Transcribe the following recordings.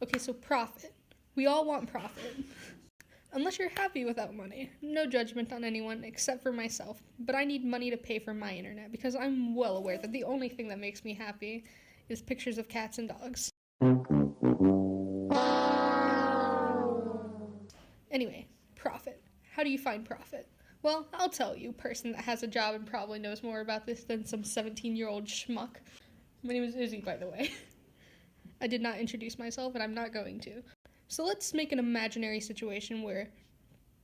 Okay, so profit. We all want profit. Unless you're happy without money. No judgment on anyone except for myself, but I need money to pay for my internet because I'm well aware that the only thing that makes me happy is pictures of cats and dogs. Anyway, profit. How do you find profit? Well, I'll tell you, person that has a job and probably knows more about this than some 17-year-old schmuck. My name is Izzy, by the way. I did not introduce myself, and I'm not going to. So let's make an imaginary situation where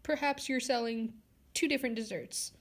perhaps you're selling two different desserts.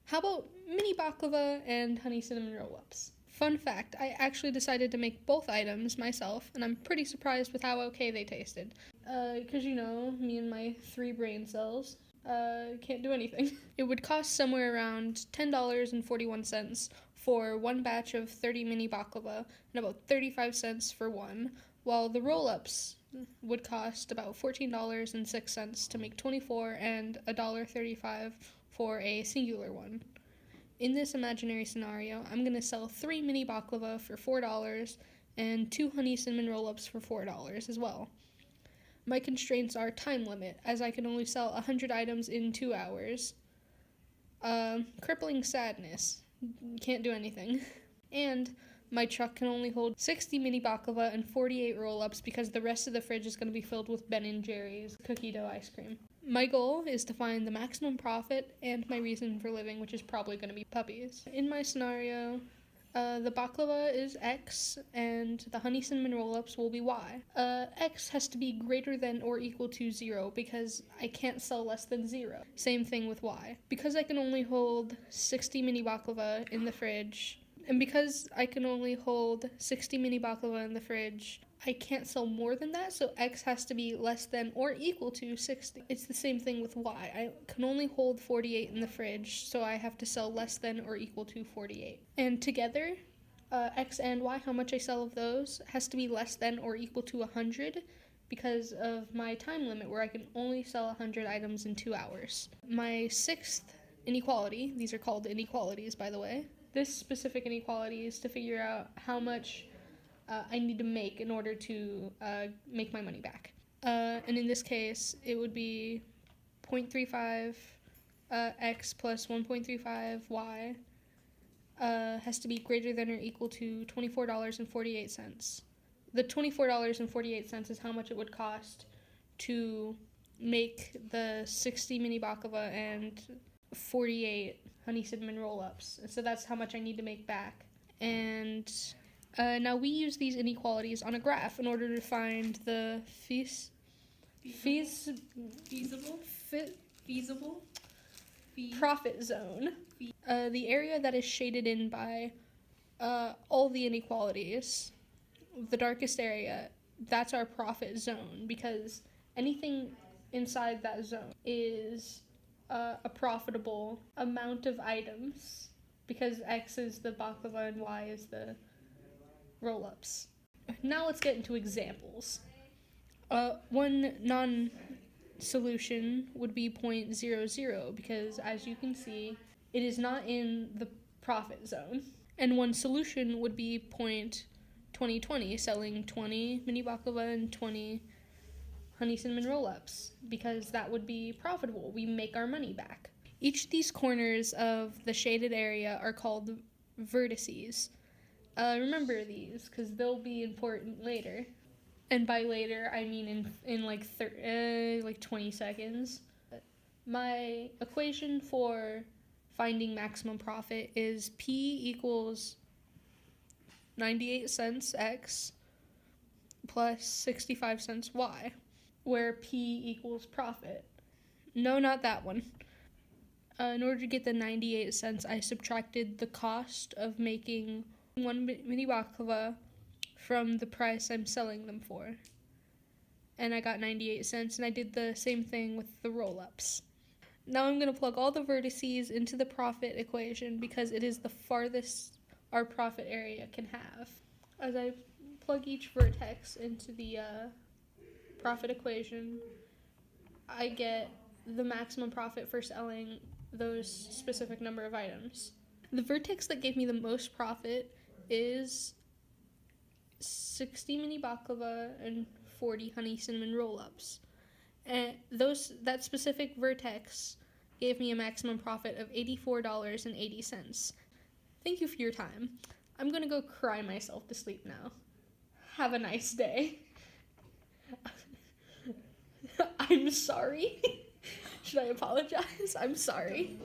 How about mini baklava and honey cinnamon roll-ups? Fun fact, I actually decided to make both items myself, and I'm pretty surprised with how okay they tasted. Because me and my 3 brain cells can't do anything. It would cost somewhere around $10.41 for one batch of 30 mini baklava and about 35 cents for one, while the roll-ups would cost about $14.06 to make 24 and $1.35 for a singular one. In this imaginary scenario, I'm going to sell 3 mini baklava for $4 and 2 honey cinnamon roll-ups for $4 as well. My constraints are time limit, as I can only sell 100 items in 2 hours. Crippling sadness. Can't do anything. And my truck can only hold 60 mini baklava and 48 roll-ups because the rest of the fridge is going to be filled with Ben & Jerry's cookie dough ice cream. My goal is to find the maximum profit and my reason for living, which is probably going to be puppies. In my scenario, the baklava is X and the honey cinnamon roll-ups will be Y. X has to be greater than or equal to 0 because I can't sell less than 0. Same thing with Y. Because I can only hold 60 mini baklava in the fridge, and because I can only hold 60 mini baklava in the fridge, I can't sell more than that, so X has to be less than or equal to 60. It's the same thing with Y. I can only hold 48 in the fridge, so I have to sell less than or equal to 48. And together, X and Y, how much I sell of those, has to be less than or equal to 100 because of my time limit where I can only sell 100 items in 2 hours. My 6th inequality, these are called inequalities by the way, this specific inequality is to figure out how much I need to make in order to make my money back. And in this case, it would be 0.35 x plus 1.35 y has to be greater than or equal to $24.48. The $24.48 is how much it would cost to make the 60 mini baklava and 48 honey cinnamon roll-ups. So that's how much I need to make back. And now we use these inequalities on a graph in order to find the feasible profit zone. The area that is shaded in by all the inequalities, the darkest area, that's our profit zone because anything inside that zone is a profitable amount of items because X is the baklava and Y is the roll-ups. Now let's get into examples. One non-solution would be 0.00 because as you can see, it is not in the profit zone. And one solution would be 0.2020, selling 20 mini baklava and 20 honey cinnamon roll-ups because that would be profitable. We make our money back. Each of these corners of the shaded area are called vertices. Remember these because they'll be important later. And by later, I mean in like 20 seconds. My equation for finding maximum profit is P equals 98 cents X plus 65 cents Y, where P equals profit. No, not that one. In order to get the 98 cents, I subtracted the cost of making one mini baklava from the price I'm selling them for. And I got 98 cents, and I did the same thing with the roll-ups. Now I'm going to plug all the vertices into the profit equation because it is the farthest our profit area can have. As I plug each vertex into the profit equation, I get the maximum profit for selling those specific number of items. The vertex that gave me the most profit is 60 mini baklava and 40 honey cinnamon roll-ups. And that specific Vertex gave me a maximum profit of $84.80. Thank you for your time. I'm gonna go cry myself to sleep now. Have a nice day. I'm sorry. Should I apologize? I'm sorry.